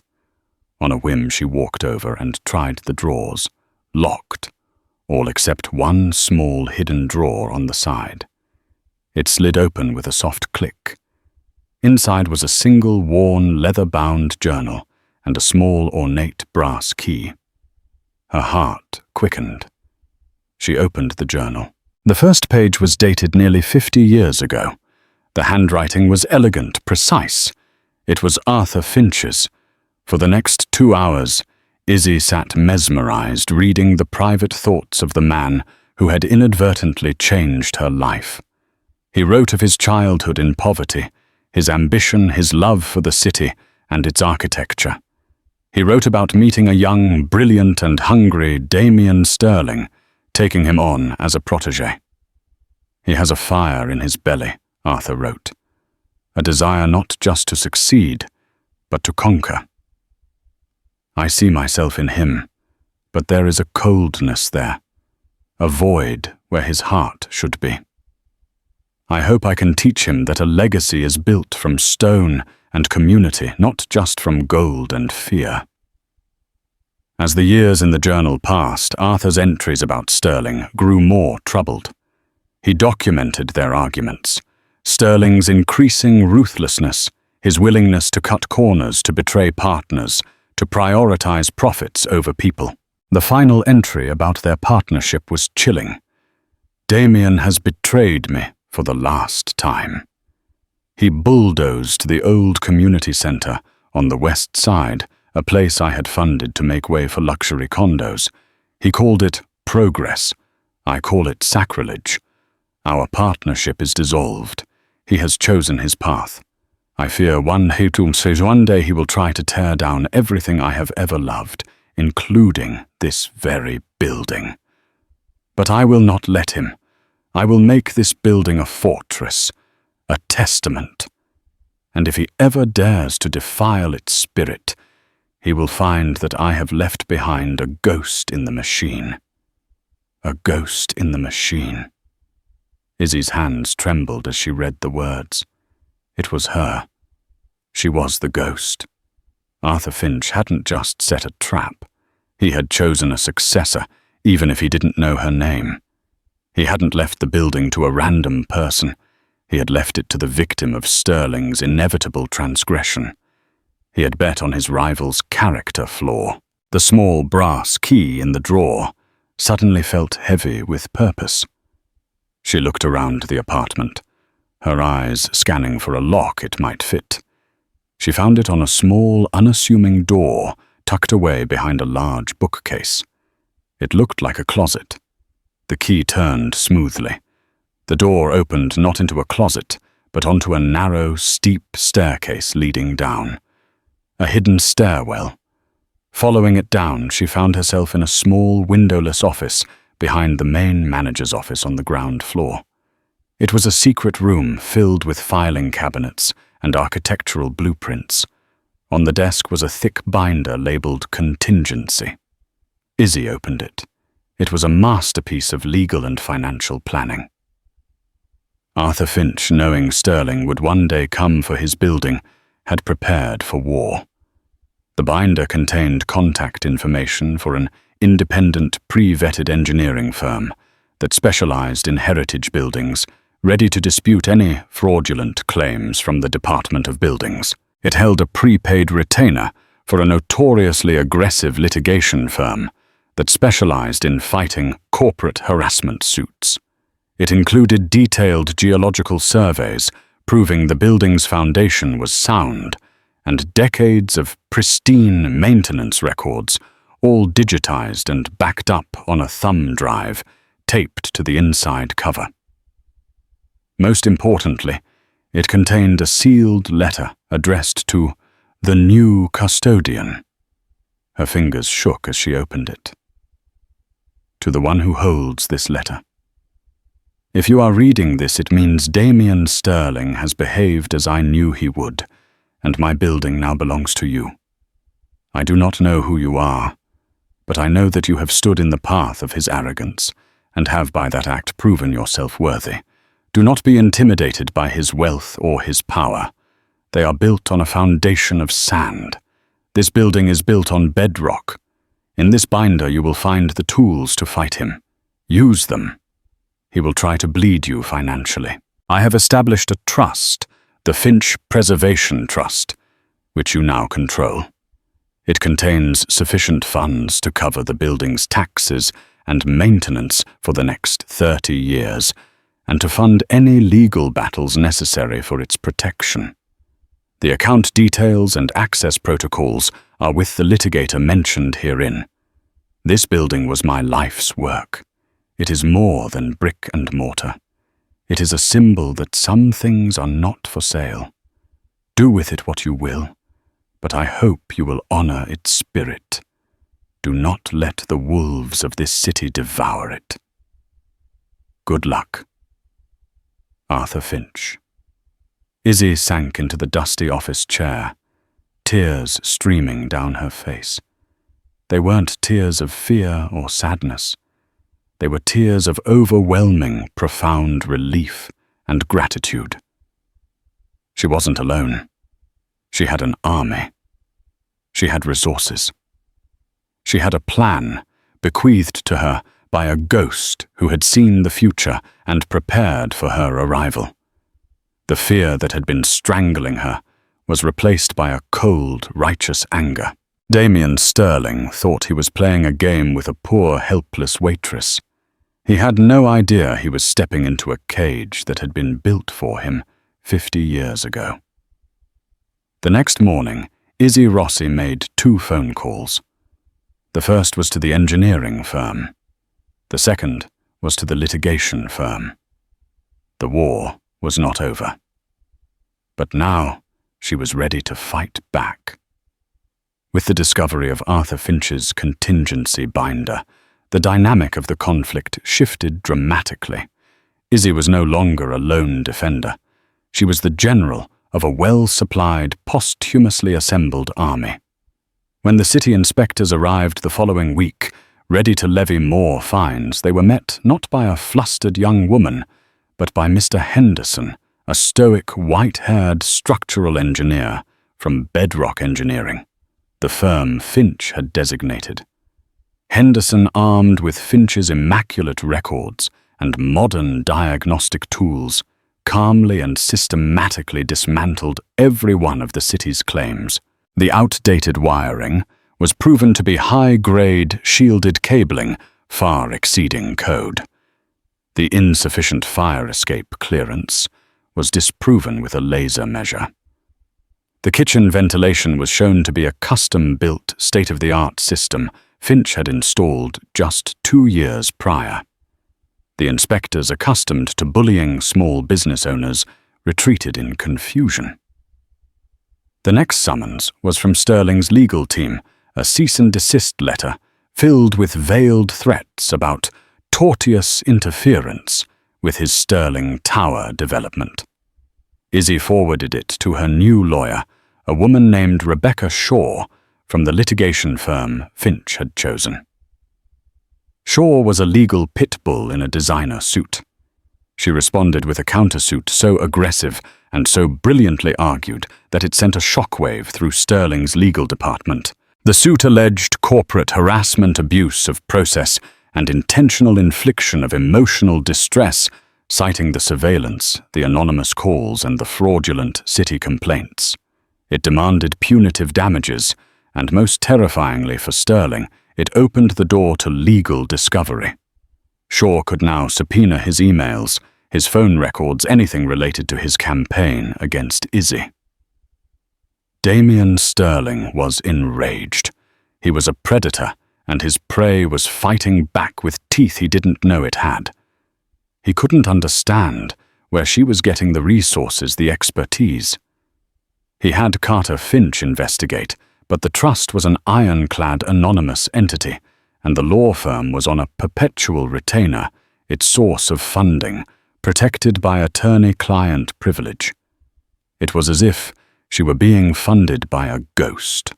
On a whim, she walked over and tried the drawers. Locked, all except one small hidden drawer on the side. It slid open with a soft click. Inside was a single worn, leather-bound journal and a small, ornate brass key. Her heart quickened. She opened the journal. The first page was dated nearly 50 years ago. The handwriting was elegant, precise. It was Arthur Finch's. For the next 2 hours, Izzy sat mesmerized, reading the private thoughts of the man who had inadvertently changed her life. He wrote of his childhood in poverty, his ambition, his love for the city and its architecture. He wrote about meeting a young, brilliant and hungry Damien Sterling, taking him on as a protégé. He has a fire in his belly, Arthur wrote, a desire not just to succeed, but to conquer. I see myself in him, but there is a coldness there, a void where his heart should be. I hope I can teach him that a legacy is built from stone and community, not just from gold and fear. As the years in the journal passed, Arthur's entries about Sterling grew more troubled. He documented their arguments, Sterling's increasing ruthlessness, his willingness to cut corners, to betray partners, to prioritize profits over people. The final entry about their partnership was chilling. Damien has betrayed me for the last time. He bulldozed the old community center on the west side, a place I had funded to make way for luxury condos. He called it progress. I call it sacrilege. Our partnership is dissolved. He has chosen his path. I fear one day he will try to tear down everything I have ever loved, including this very building. But I will not let him. I will make this building a fortress, a testament. And if he ever dares to defile its spirit, he will find that I have left behind a ghost in the machine. A ghost in the machine. Izzy's hands trembled as she read the words. It was her. She was the ghost. Arthur Finch hadn't just set a trap. He had chosen a successor, even if he didn't know her name. He hadn't left the building to a random person. He had left it to the victim of Sterling's inevitable transgression. He had bet on his rival's character flaw. The small brass key in the drawer suddenly felt heavy with purpose. She looked around the apartment, her eyes scanning for a lock it might fit. She found it on a small, unassuming door tucked away behind a large bookcase. It looked like a closet. The key turned smoothly. The door opened not into a closet, but onto a narrow, steep staircase leading down. A hidden stairwell. Following it down, she found herself in a small, windowless office behind the main manager's office on the ground floor. It was a secret room filled with filing cabinets and architectural blueprints. On the desk was a thick binder labeled Contingency. Izzy opened it. It was a masterpiece of legal and financial planning. Arthur Finch, knowing Sterling would one day come for his building, had prepared for war. The binder contained contact information for an independent, pre-vetted engineering firm that specialized in heritage buildings, ready to dispute any fraudulent claims from the Department of Buildings. It held a prepaid retainer for a notoriously aggressive litigation firm, that specialized in fighting corporate harassment suits. It included detailed geological surveys proving the building's foundation was sound, and decades of pristine maintenance records, all digitized and backed up on a thumb drive taped to the inside cover. Most importantly, it contained a sealed letter addressed to the new custodian. Her fingers shook as she opened it. To the one who holds this letter. If you are reading this, it means Damien Sterling has behaved as I knew he would, and my building now belongs to you. I do not know who you are, but I know that you have stood in the path of his arrogance, and have by that act proven yourself worthy. Do not be intimidated by his wealth or his power. They are built on a foundation of sand. This building is built on bedrock. In this binder you will find the tools to fight him. Use them. He will try to bleed you financially. I have established a trust, the Finch Preservation Trust, which you now control. It contains sufficient funds to cover the building's taxes and maintenance for the next 30 years, and to fund any legal battles necessary for its protection. The account details and access protocols are with the litigator mentioned herein. This building was my life's work. It is more than brick and mortar. It is a symbol that some things are not for sale. Do with it what you will, but I hope you will honor its spirit. Do not let the wolves of this city devour it. Good luck. Arthur Finch. Izzy sank into the dusty office chair, tears streaming down her face. They weren't tears of fear or sadness. They were tears of overwhelming, profound relief and gratitude. She wasn't alone. She had an army. She had resources. She had a plan bequeathed to her by a ghost who had seen the future and prepared for her arrival. The fear that had been strangling her was replaced by a cold, righteous anger. Damien Sterling thought he was playing a game with a poor, helpless waitress. He had no idea he was stepping into a cage that had been built for him 50 years ago. The next morning, Izzy Rossi made 2 phone calls. The first was to the engineering firm. The second was to the litigation firm. The war was not over. But now she was ready to fight back. With the discovery of Arthur Finch's contingency binder, the dynamic of the conflict shifted dramatically. Izzy was no longer a lone defender. She was the general of a well-supplied, posthumously assembled army. When the city inspectors arrived the following week, ready to levy more fines, they were met not by a flustered young woman, but by Mr. Henderson, a stoic, white-haired structural engineer from Bedrock Engineering, the firm Finch had designated. Henderson, armed with Finch's immaculate records and modern diagnostic tools, calmly and systematically dismantled every one of the city's claims. The outdated wiring was proven to be high-grade shielded cabling, far exceeding code. The insufficient fire escape clearance was disproven with a laser measure. The kitchen ventilation was shown to be a custom-built, state-of-the-art system Finch had installed just 2 years prior. The inspectors, accustomed to bullying small business owners, retreated in confusion. The next summons was from Sterling's legal team, a cease and desist letter filled with veiled threats about tortious interference with his Sterling Tower development. Izzy forwarded it to her new lawyer, a woman named Rebecca Shaw, from the litigation firm Finch had chosen. Shaw was a legal pit bull in a designer suit. She responded with a countersuit so aggressive and so brilliantly argued that it sent a shockwave through Sterling's legal department. The suit alleged corporate harassment, abuse of process, and intentional infliction of emotional distress, citing the surveillance, the anonymous calls, and the fraudulent city complaints. It demanded punitive damages, and most terrifyingly for Sterling, it opened the door to legal discovery. Shaw could now subpoena his emails, his phone records, anything related to his campaign against Izzy. Damien Sterling was enraged. He was a predator, and his prey was fighting back with teeth he didn't know it had. He couldn't understand where she was getting the resources, the expertise. He had Carter Finch investigate, but the trust was an ironclad anonymous entity, and the law firm was on a perpetual retainer, its source of funding, protected by attorney-client privilege. It was as if she were being funded by a ghost.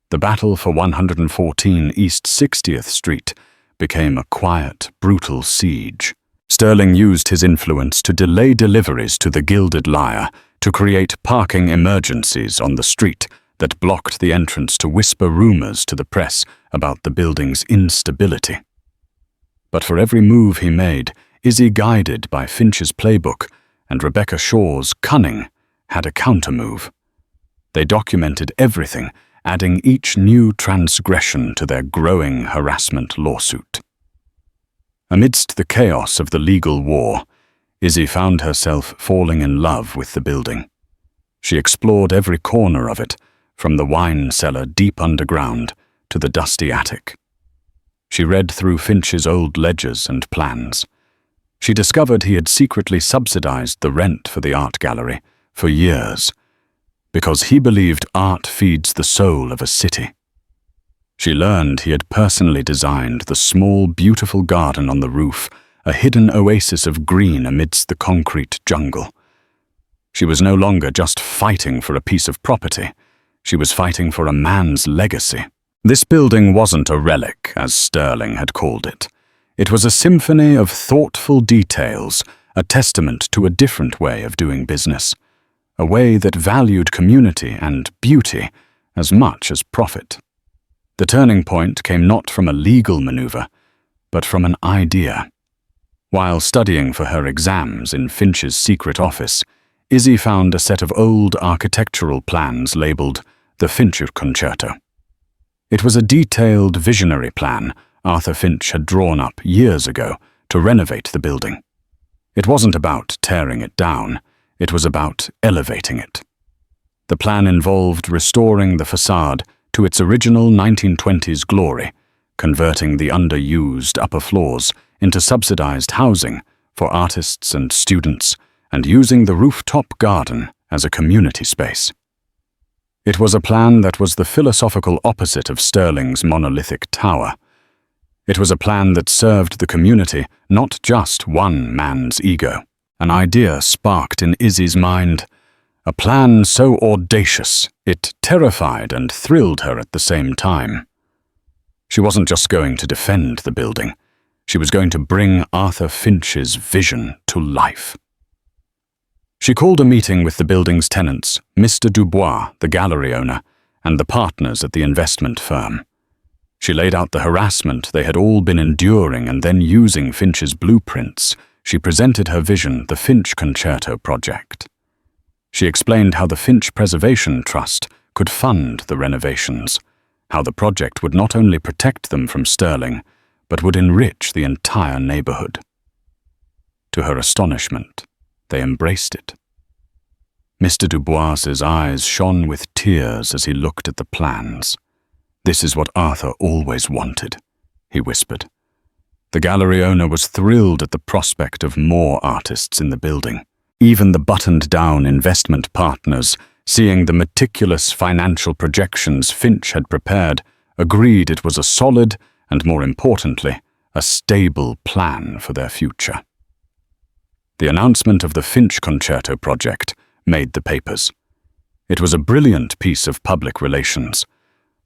The battle for 114 East 60th Street became a quiet, brutal siege. Sterling used his influence to delay deliveries to the Gilded Lyre, to create parking emergencies on the street that blocked the entrance, to whisper rumors to the press about the building's instability. But for every move he made, Izzy, guided by Finch's playbook, and Rebecca Shaw's cunning, had a countermove. They documented everything, adding each new transgression to their growing harassment lawsuit. Amidst the chaos of the legal war, Izzy found herself falling in love with the building. She explored every corner of it, from the wine cellar deep underground to the dusty attic. She read through Finch's old ledgers and plans. She discovered he had secretly subsidized the rent for the art gallery for years, because he believed art feeds the soul of a city. She learned he had personally designed the small, beautiful garden on the roof, a hidden oasis of green amidst the concrete jungle. She was no longer just fighting for a piece of property. She was fighting for a man's legacy. This building wasn't a relic, as Sterling had called it. It was a symphony of thoughtful details, a testament to a different way of doing business, a way that valued community and beauty as much as profit. The turning point came not from a legal maneuver, but from an idea. While studying for her exams in Finch's secret office, Izzy found a set of old architectural plans labeled the Finch Concerto. It was a detailed, visionary plan Arthur Finch had drawn up years ago to renovate the building. It wasn't about tearing it down, it was about elevating it. The plan involved restoring the facade to its original 1920s glory, converting the underused upper floors into subsidized housing for artists and students, and using the rooftop garden as a community space. It was a plan that was the philosophical opposite of Sterling's monolithic tower. It was a plan that served the community, not just one man's ego. An idea sparked in Izzy's mind, a plan so audacious it terrified and thrilled her at the same time. She wasn't just going to defend the building, she was going to bring Arthur Finch's vision to life. She called a meeting with the building's tenants, Mr. Dubois, the gallery owner, and the partners at the investment firm. She laid out the harassment they had all been enduring, and then, using Finch's blueprints, she presented her vision, the Finch Concerto project. She explained how the Finch Preservation Trust could fund the renovations, how the project would not only protect them from Sterling, but would enrich the entire neighborhood. To her astonishment, they embraced it. Mr. Dubois's eyes shone with tears as he looked at the plans. "This is what Arthur always wanted," he whispered. The gallery owner was thrilled at the prospect of more artists in the building. Even the buttoned-down investment partners, seeing the meticulous financial projections Finch had prepared, agreed it was a solid and, more importantly, a stable plan for their future. The announcement of the Finch Concerto project made the papers. It was a brilliant piece of public relations.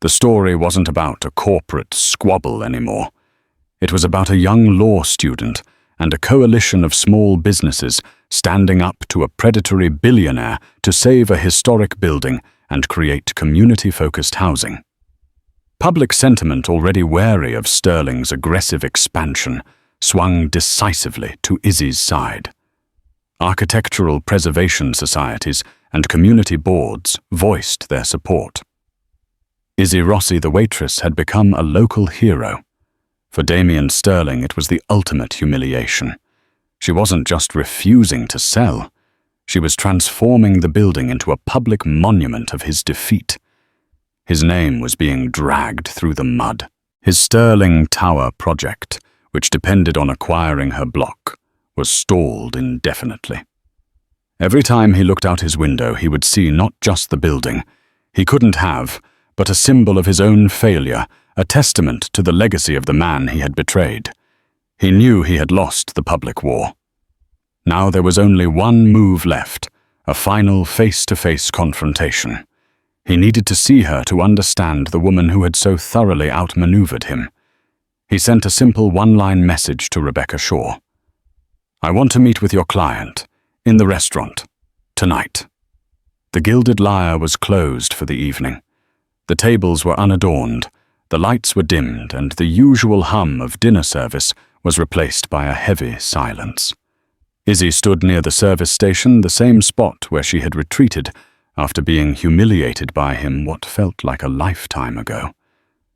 The story wasn't about a corporate squabble anymore. It was about a young law student and a coalition of small businesses standing up to a predatory billionaire to save a historic building and create community-focused housing. Public sentiment, already wary of Sterling's aggressive expansion, swung decisively to Izzy's side. Architectural preservation societies and community boards voiced their support. Izzy Rossi, the waitress, had become a local hero. For Damien Sterling, it was the ultimate humiliation. She wasn't just refusing to sell. She was transforming the building into a public monument of his defeat. His name was being dragged through the mud. His Sterling Tower project, which depended on acquiring her block, was stalled indefinitely. Every time he looked out his window, he would see not just the building he couldn't have, but a symbol of his own failure, a testament to the legacy of the man he had betrayed. He knew he had lost the public war. Now there was only one move left, a final face-to-face confrontation. He needed to see her to understand the woman who had so thoroughly outmaneuvered him. He sent a simple one-line message to Rebecca Shaw. "I want to meet with your client, in the restaurant, tonight." The Gilded Lyre was closed for the evening. The tables were unadorned, the lights were dimmed, and the usual hum of dinner service was replaced by a heavy silence. Izzy stood near the service station, the same spot where she had retreated after being humiliated by him what felt like a lifetime ago.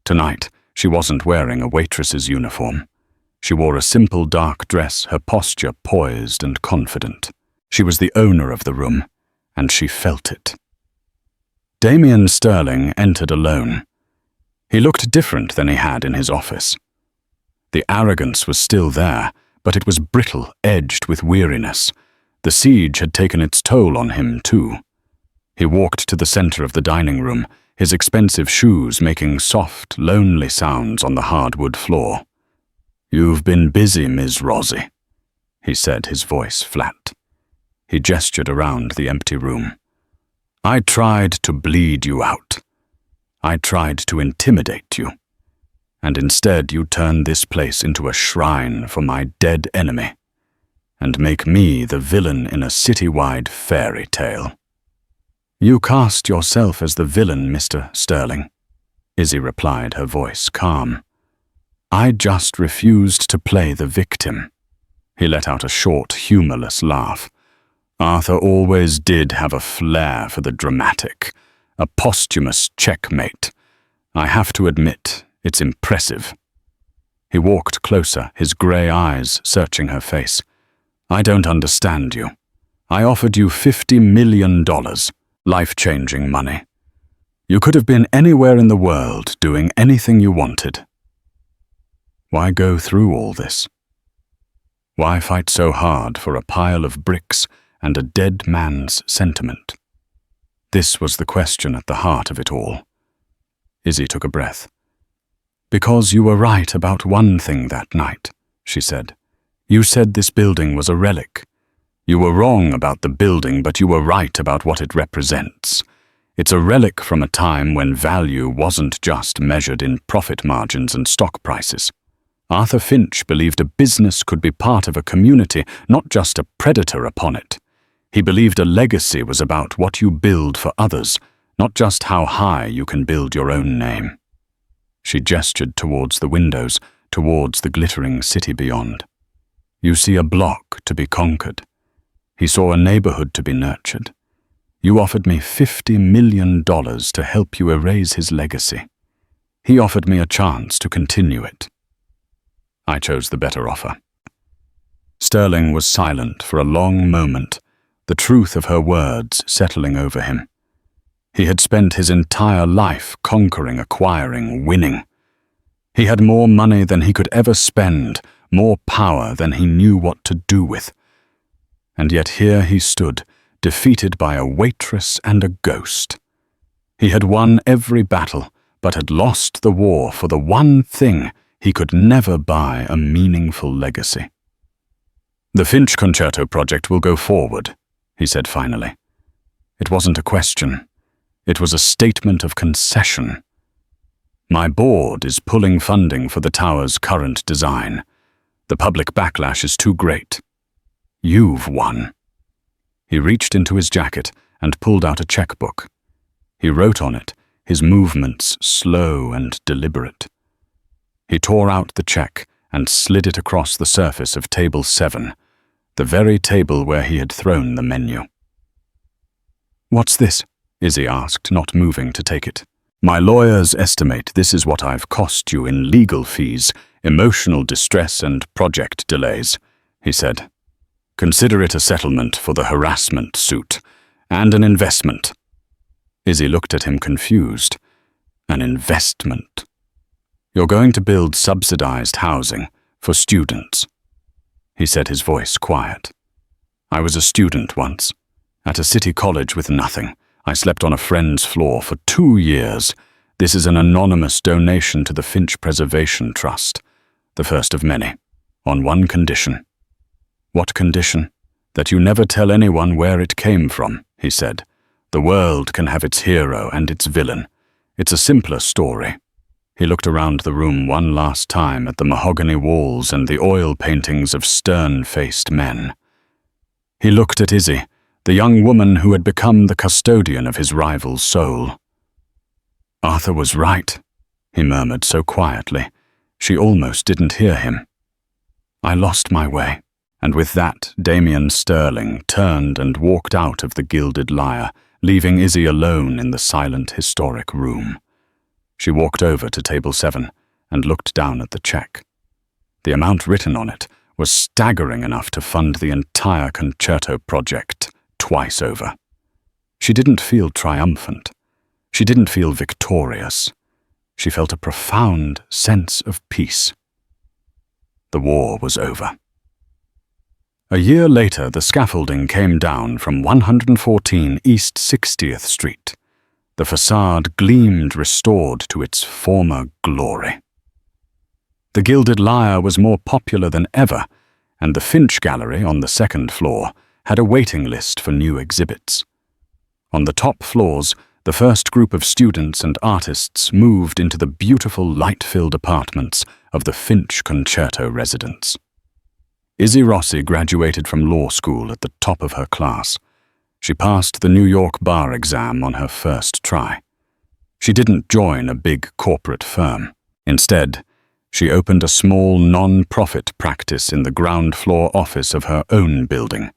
Tonight, she wasn't wearing a waitress's uniform. She wore a simple dark dress, her posture poised and confident. She was the owner of the room, and she felt it. Damien Sterling entered alone. He looked different than he had in his office. The arrogance was still there, but it was brittle, edged with weariness. The siege had taken its toll on him, too. He walked to the center of the dining room, his expensive shoes making soft, lonely sounds on the hardwood floor. "You've been busy, Ms. Rossi," he said, his voice flat. He gestured around the empty room. "I tried to bleed you out. I tried to intimidate you. And instead you turned this place into a shrine for my dead enemy, and make me the villain in a citywide fairy tale." "You cast yourself as the villain, Mr. Sterling," Izzy replied, her voice calm. "I just refused to play the victim." He let out a short, humorless laugh. "Arthur always did have a flair for the dramatic, a posthumous checkmate. I have to admit, it's impressive." He walked closer, his grey eyes searching her face. "I don't understand you. I offered you $50 million, life-changing money. You could have been anywhere in the world doing anything you wanted. Why go through all this? Why fight so hard for a pile of bricks and a dead man's sentiment?" This was the question at the heart of it all. Izzy took a breath. "Because you were right about one thing that night," she said. "You said this building was a relic. You were wrong about the building, but you were right about what it represents. It's a relic from a time when value wasn't just measured in profit margins and stock prices. Arthur Finch believed a business could be part of a community, not just a predator upon it. He believed a legacy was about what you build for others, not just how high you can build your own name." She gestured towards the windows, towards the glittering city beyond. "You see a block to be conquered. He saw a neighborhood to be nurtured. You offered me $50 million to help you erase his legacy. He offered me a chance to continue it. I chose the better offer." Sterling was silent for a long moment, the truth of her words settling over him. He had spent his entire life conquering, acquiring, winning. He had more money than he could ever spend, more power than he knew what to do with. And yet here he stood, defeated by a waitress and a ghost. He had won every battle, but had lost the war for the one thing he could never buy a meaningful legacy. "The Finch Concerto project will go forward," he said finally. It wasn't a question. It was a statement of concession. "My board is pulling funding for the tower's current design. The public backlash is too great. You've won." He reached into his jacket and pulled out a checkbook. He wrote on it, his movements slow and deliberate. He tore out the check and slid it across the surface of table 7, the very table where he had thrown the menu. "What's this?" Izzy asked, not moving to take it. My lawyers estimate this is what I've cost you in legal fees, emotional distress and project delays, he said. Consider it a settlement for the harassment suit, and an investment. Izzy looked at him confused. An investment? You're going to build subsidized housing for students. He said, his voice quiet. I was a student once, at a city college with nothing. I slept on a friend's floor for 2 years. This is an anonymous donation to the Finch Preservation Trust, the first of many, on one condition. What condition? That you never tell anyone where it came from, he said. The world can have its hero and its villain. It's a simpler story. He looked around the room one last time at the mahogany walls and the oil paintings of stern-faced men. He looked at Izzy, the young woman who had become the custodian of his rival's soul. Arthur was right, he murmured so quietly, she almost didn't hear him. I lost my way, and with that, Damien Sterling turned and walked out of the Gilded Lyre, leaving Izzy alone in the silent, historic room. She walked over to table 7 and looked down at the check. The amount written on it was staggering enough to fund the entire concerto project twice over. She didn't feel triumphant. She didn't feel victorious. She felt a profound sense of peace. The war was over. A year later, the scaffolding came down from 114 East 60th Street. The facade gleamed restored to its former glory. The Gilded Lyre was more popular than ever, and the Finch Gallery on the 2nd floor had a waiting list for new exhibits. On the top floors, the first group of students and artists moved into the beautiful light-filled apartments of the Finch Concerto residence. Izzy Rossi graduated from law school at the top of her class. She passed the New York bar exam on her first try. She didn't join a big corporate firm. Instead, she opened a small non-profit practice in the ground floor office of her own building,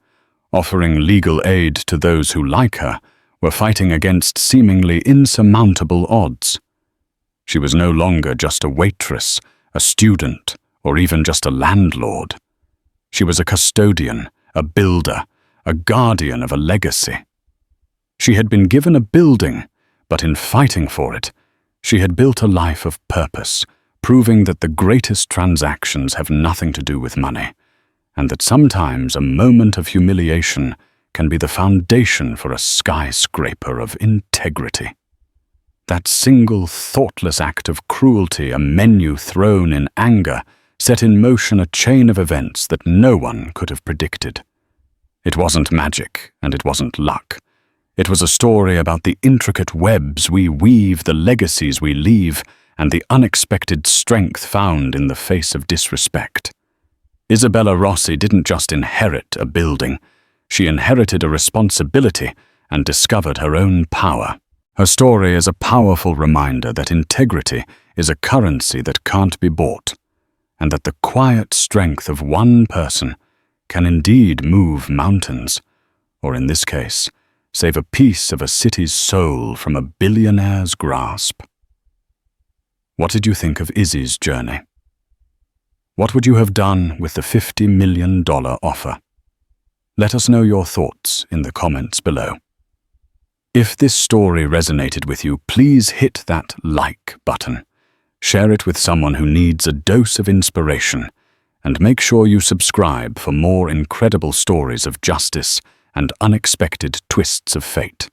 offering legal aid to those who, like her, were fighting against seemingly insurmountable odds. She was no longer just a waitress, a student, or even just a landlord. She was a custodian, a builder, a guardian of a legacy. She had been given a building, but in fighting for it, she had built a life of purpose, proving that the greatest transactions have nothing to do with money, and that sometimes a moment of humiliation can be the foundation for a skyscraper of integrity. That single thoughtless act of cruelty, a menu thrown in anger, set in motion a chain of events that no one could have predicted. It wasn't magic, and it wasn't luck. It was a story about the intricate webs we weave, the legacies we leave, and the unexpected strength found in the face of disrespect. Isabella Rossi didn't just inherit a building. She inherited a responsibility and discovered her own power. Her story is a powerful reminder that integrity is a currency that can't be bought, and that the quiet strength of one person can indeed move mountains, or in this case, save a piece of a city's soul from a billionaire's grasp. What did you think of Izzy's journey? What would you have done with the $50 million offer? Let us know your thoughts in the comments below. If this story resonated with you, please hit that like button. Share it with someone who needs a dose of inspiration, and make sure you subscribe for more incredible stories of justice and unexpected twists of fate.